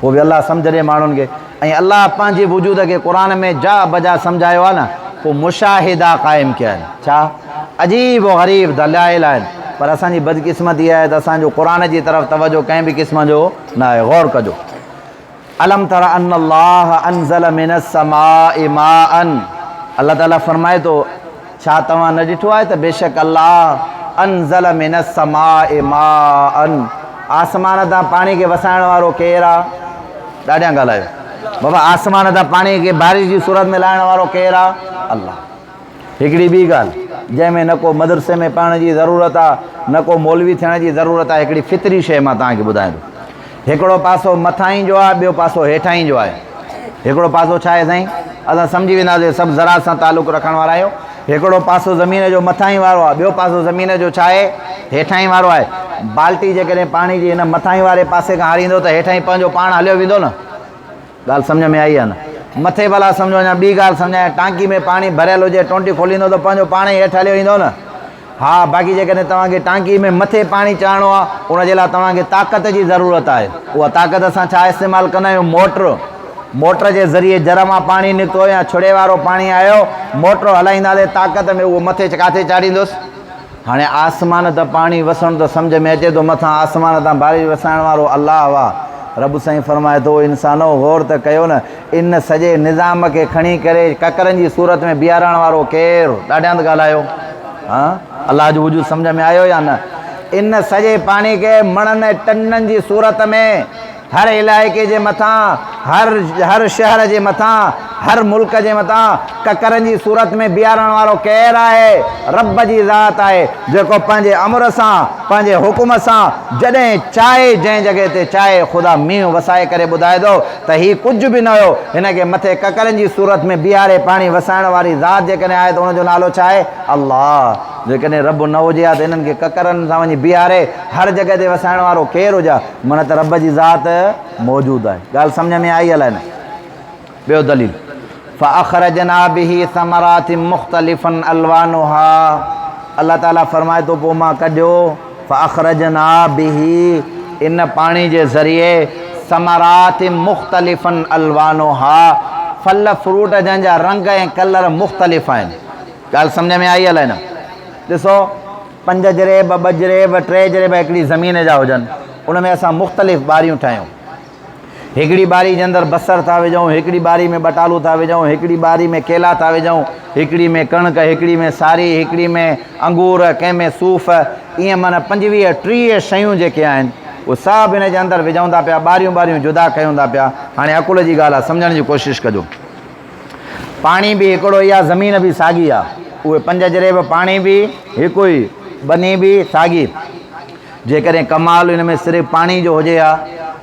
वो भी अल्लाह सम्झ ॾे माण्हुनि खे। ऐं अल्लाह पंहिंजे वजूद खे क़ुरान में जा बजा सम्झायो आहे न, पोइ मुशाहिदा क़ाइमु कया आहिनि। छा अजीब व ग़रीब दलाइल आहिनि, पर असांजी बदकिस्मती आहे त असांजो क़ुरान जी तरफ़ तवजो कंहिं बि क़िस्म जो न आहे। गौर कजो। अलम तर अन अल्लाह अनज़ल मिनस समाइ माअन, अल्लाह ताला फरमाए थो छा तव्हां न ॾिठो आहे त बेशक अल्लाह अनज़ल मिनस समाइ माअन, आसमान तां पाणी खे वसाइण वारो केरु आहे? ॾाढियां ॻाल्हायो बाबा, आसमान तां पाणी खे बारिश जी सूरत में लाहिण वारो केरु आहे? अल्लाह। हिकिड़ी ॿी ॻाल्हि जंहिंमें न को मदरसे में पढ़ण जी ज़रूरत आहे, न को मौलवी थियण जी ज़रूरत आहे, हिकिड़ी फितरी शइ मां तव्हांखे ॿुधायां थो। हिकिड़ो पासो मथां जो आहे, ॿियो पासो हेठां जो आहे। हिकिड़ो पासो छा आहे साईं? असां सम्झी वेंदासीं, सभु ज़राअत सां तालुक़ु रखण वारा आहियूं। हिकिड़ो पासो ज़मीन जो मथां ई वारो आहे, ॿियो पासो ज़मीन जो छा आहे? हेठां ई वारो आहे। बाल्टी जेकॾहिं पाणी जी हिन मथां ई वारे पासे खां हारींदो त हेठां ई पंहिंजो पाण हलियो वेंदो न। ॻाल्हि सम्झ में आई आहे न? मथे भला सम्झो, अञा ॿी ॻाल्हि सम्झायां, टांकी में पाणी भरियल हुजे, टोंटी खोलींदो त पंहिंजो पाण ई हेठि हलियो ईंदो न। हा, बाक़ी जेकॾहिं तव्हांखे टांकी में मथे पाणी चाढ़िणो आहे, उनजे लाइ तव्हांखे ताक़त जी ज़रूरत आहे। उहा ताक़त असां छा इस्तेमालु कंदा आहियूं? मोटर जे ज़रिए जर मां पाणी निकितो या छुड़े वारो पाणी आयो, मोटर हलाईंदासीं ताक़त में, उहो मथे किथे चाढ़ींदुसि? हाणे आसमान त पाणी वसण त सम्झ में अचे थो, मथां आसमान तां बारिश वसाइण वारो अल्लाह वाह। रब साईं फरमाए थो इंसानो गौर त कयो न, इन सॼे निज़ाम खे खणी करे ककरनि जी सूरत में बीहारण वारो केरु? ॾाढियां त ॻाल्हायो। हा, अल्लाह जो वजूद सम्झ में आयो या न? इन सॼे पाणी खे मणनि टननि जी सूरत में हर इलाइक़े जे मथां, हर शहर जे मथां, हर मुल्क जे मथां ककरनि जी सूरत में बीहारण वारो केरु आहे? रब जी ज़ात आहे, जेको पंहिंजे अमर सां, पंहिंजे हुकुम सां जॾहिं चाहे, जंहिं जॻह ते चाहे, ख़ुदा मींहुं वसाए करे ॿुधाए थो त हीउ कुझु बि न हुयो, हिन खे मथे ककरनि जी सूरत में बीहारे पाणी वसाइण वारी ज़ात जेकॾहिं आहे त उनजो नालो छा आहे? अल्लाह। जेकॾहिं रब न हुजे हा त हिननि खे ककरनि सां वञी बीहारे हर जॻह ते वसाइण वारो केरु हुजे? मन त रब जी ज़ात मौजूदु आहे। ॻाल्हि सम्झ में आई अलाए न? ॿियो दलील, फ़अख़रजना बिही समरातिन मुख़्तलिफ़न अलवानुहा, अल्लाह ताला फरमाए थो पोइ मां कढियो, फ़अख़रजना बिही, इन पाणी जे ज़रिए, समरातिन मुख़्तलिफ़न अलवानुहा, फल फ्रूट जंहिंजा रंग ऐं कलर मुख़्तलिफ़ आहिनि। ॻाल्हि सम्झ में आई अलाए न? ॾिसो, 5 जरेब, 2 जरेब, 3 जरेब हिकिड़ी ज़मीन जा हुजनि, उन में असां मुख़्तलिफ़ बारियूं ठाहियूं। हिकिड़ी बारी जे अंदरि बसर था विझूं, हिकिड़ी बारी में बटालू था विझूं, हिकिड़ी बारी में केला था विझूं, हिकिड़ी में कणिक, हिकिड़ी में सारी, हिकिड़ी में अंगूर, कंहिं में सूफ़, ईअं माना 25-30 शयूं जेके आहिनि उहे सभु हिन जे अंदरि विझूं था पिया, बारियूं जुदा कयूं था पिया। हाणे अकुल जी ॻाल्हि आहे, सम्झण जी कोशिशि कजो। पाणी बि हिकिड़ो ई आहे, ज़मीन बि साॻी आहे। उहे 5 जरेब पाणी बि हिकु ई, बनी बि साॻी। जेकॾहिं कमाल हिन में सिर्फ़ु पाणी जो हुजे हा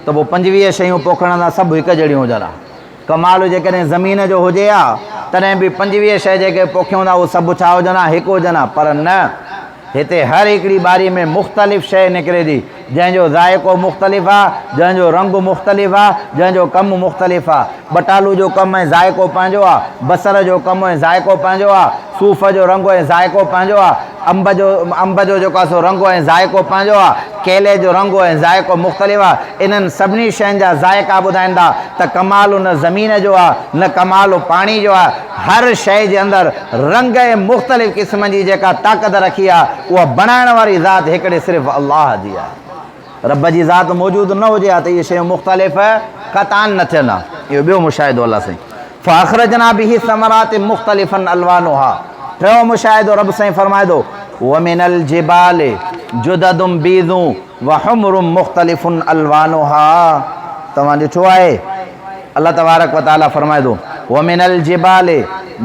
त पोइ 25 शयूं पोखण सां सभु हिकु जहिड़ियूं हुजनि हा। कमाल जेकॾहिं ज़मीन जो हुजे हा तॾहिं बि 25 शइ जेके पोखियूं था उहे सभु छा हुजनि हा? हिकु हुजनि हा। पर न, हिते हर हिकिड़ी बारी में मुख़्तलिफ़ शइ निकिरे थी, जंहिंजो ज़ाइक़ो मुख़्तलिफ़ आहे, जंहिंजो रंग मुख़्तलिफ़ आहे, जंहिंजो कमु मुख़्तलिफ़ आहे। बटालू जो कमु ऐं ज़ाइक़ो पंहिंजो आहे, बसर जो कमु ऐं ज़ाइक़ो पंहिंजो आहे, सूफ़ जो रंग ऐं ज़ाइक़ो पंहिंजो आहे, अंब जो जेको आहे सो रंग ऐं ज़ाइक़ो पंहिंजो आहे, केले जो रंग ऐं ज़ाइक़ो मुख़्तलिफ़ आहे। इन्हनि सभिनी शयुनि जा ज़ाइक़ा ॿुधाइनि था त कमाल न ज़मीन जो आहे, न कमाल पाणी जो आहे। हर शइ जे अंदरि रंग ऐं मुख़्तलिफ़ क़िस्म जी जेका ताक़त रखी आहे, उहा बणाइण वारी ज़ात हिकिड़े सिर्फ़ु अल्लाह जी आहे। रब जी ज़ात मौजूदु न हुजे हा त इहे शयूं मुख़्तलिफ़ क़तान न थियनि हा। इहो ॿियो मुशाहिदो अल्लाह साईं, फ़अख़रजना बिही समरातिन मुख़्तलिफ़न अलवानुहा। टियों मुशाहिदो रब साईं फरमाए थो, वमिनल जिबाले जुददुम बीज़ूं व हुमरुम मुख़्तलिफ़ुन अलवानुहा। तव्हां ॾिठो आहे, अल्लाह तबारक व तआला फरमाए थो, वमिनल जिबाले,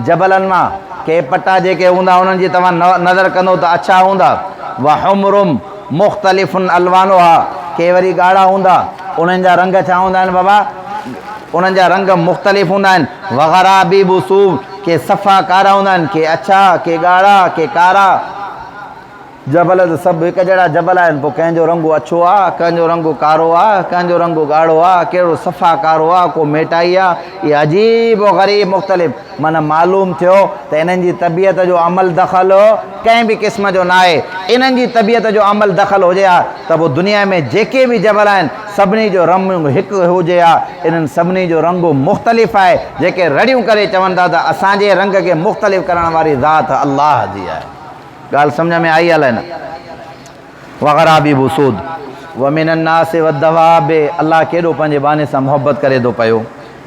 जबलनि मां के पटा जेके हूंदा उन्हनि जी तव्हां नज़र कंदो त अच्छा हूंदा। व हुमरुम मुख़्तलिफ़ुन अलवानुहा, के वरी ॻाढ़ा हूंदा, उन्हनि जा रंग छा हूंदा आहिनि बाबा? उन्हनि जा रंग मुख़्तलिफ़ हूंदा आहिनि। वग़राबीबु सूद, के सफ़ा कारा हूंदा आहिनि, के अच्छा, के ॻाढ़ा, के कारा। जबल त सभु हिकु जहिड़ा जबल आहिनि, पोइ कंहिंजो रंगु अछो आहे, कंहिंजो रंगु कारो आहे, कंहिंजो रंगु ॻाढ़ो आहे, कहिड़ो सफ़ा कारो आहे, को मेटाई आहे। इहे अजीब व ग़रीब मुख़्तलिफ़ माना मालूम थियो त इन्हनि जी तबियत जो अमल दख़ल कंहिं बि क़िस्म जो न आहे। इन्हनि जी तबियत जो अमल दख़ल हुजे हा त पोइ दुनिया में जेके बि जबल आहिनि सभिनी जो रंग हिकु हुजे हा। इन्हनि सभिनी जो रंग मुख़्तलिफ़ आहे। जेके रड़ियूं करे चवनि था त असांजे रंग खे मुख़्तलिफ़ करण वारी ज़ात अल्लाह जी आहे। ॻाल्हि सम्झ में आई हले न। वग़ैरह बि बुसूद वमिन नास वदवाब, अल्लाह केॾो पंहिंजे बाने सां मोहबत करे थो पियो,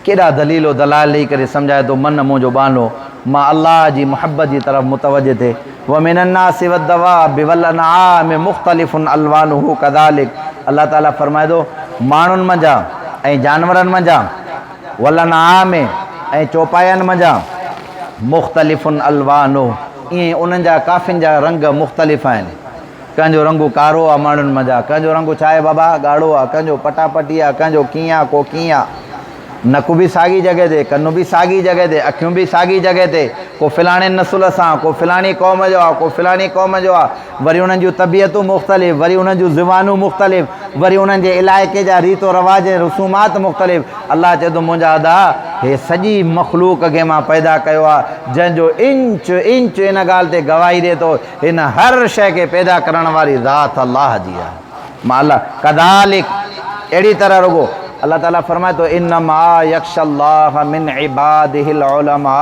केॾा दलीलो दलाल ॾेई करे सम्झाए थो मन मुंहिंजो बानो मां अल्लाह जी मोहबत जी तरफ़ मुतवजह थिए। वमिन नास वदवाब वलअनआम मुख़्तलिफ़ुन अलवानुहु कज़ालिक, अल्लाह ताला फरमाए थो माण्हुनि मंझां ऐं जानवरनि मंझां, वलअनआम ऐं चौपायनि मंझां, मुख़्तलिफ़ुन अलवानुहु ईअं उन्हनि जा काफ़िन जा रंग मुख़्तलिफ़ आहिनि। कंहिंजो रंगु कारो आहे माण्हुनि मंझां, कंहिंजो रंगु छा आहे बाबा ॻाढ़ो आहे, कंहिंजो पटापटी आहे, कंहिंजो कीअं आहे, को कीअं आहे, नकु बि साॻी जॻह ते, कनु बि साॻी जॻह ते, अखियूं बि साॻी जॻह ते, को फ़िलाणे नसुल सां, को फ़िलाणी क़ौम जो आहे, को फ़िलाणी क़ौम जो आहे। वरी उन्हनि जूं तबियतूं मुख़्तलिफ़, वरी उन्हनि जूं ज़ुबानूं मुख़्तलिफ़, वरी उन्हनि जे इलाइक़े जा रीतो रवाज ऐं रसूमात मुख़्तलिफ़। अल्लाह चए थो मुंहिंजा अदा हे सॼी मख़लूक़ खे मां पैदा कयो आहे, जंहिंजो इंच इंच इन ॻाल्हि ते गवाही ॾिए थो हिन हर शइ खे पैदा करण वारी ज़ात अल्लाह जी आहे। मां अल्लाह कज़ालिक अहिड़ी तरह रुगो अल्लाह ताला फरमाए थो इन्नमा यख्शल्लाह मिन इबादिहिल उलमा,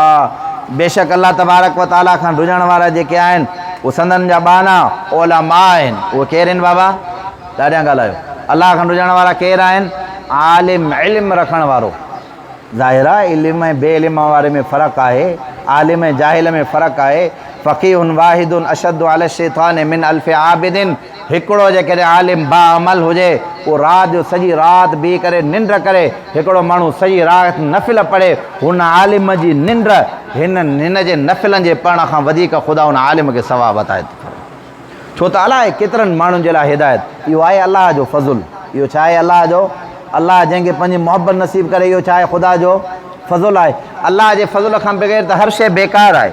बेशक अल्लाह तबारक व ताला खां ॾुजण वारा जेके आहिनि उहे संदन जा बाना उलमा आहिनि। उहे केरु आहिनि बाबा? ॾाढा ॻाल्हायो। अल्लाह खां ॾुजण वारा केरु आहिनि? आलिम, इल्मु रखण वारो। ज़ाहिर आहे इल्म ऐं बे इल्म वारे में फ़र्क़ु आहे, आलिम ऐं जाहिल में फ़र्क़ु आहे। फ़क़ीहुन वाहिदुन अशद्दु अला शैतान मिन अल्फ़ि आबिदिन, हिकिड़ो जेकॾहिं आलिम बाअमल हुजे उहो राति जो सॼी राति बीह करे निंड करे, हिकिड़ो माण्हू सॼी राति नफ़िल पढ़े, हुन आलिम जी निंड हिन जे नफ़िलनि जे पढ़ण खां वधीक ख़ुदा हुन आलिम खे सवाबु अता थो करे। छो त अलाए केतिरनि माण्हुनि जे लाइ हिदायत, इहो आहे अलाह जो फज़ुल। इहो छा आहे? अलाह जो, अल्लाह जंहिंखे पंहिंजी मोहबत नसीब करे, इहो छा आहे? ख़ुदा जो फज़ुल आहे। अल्लाह जे फज़ुल खां बग़ैर त हर शइ बेकार आहे।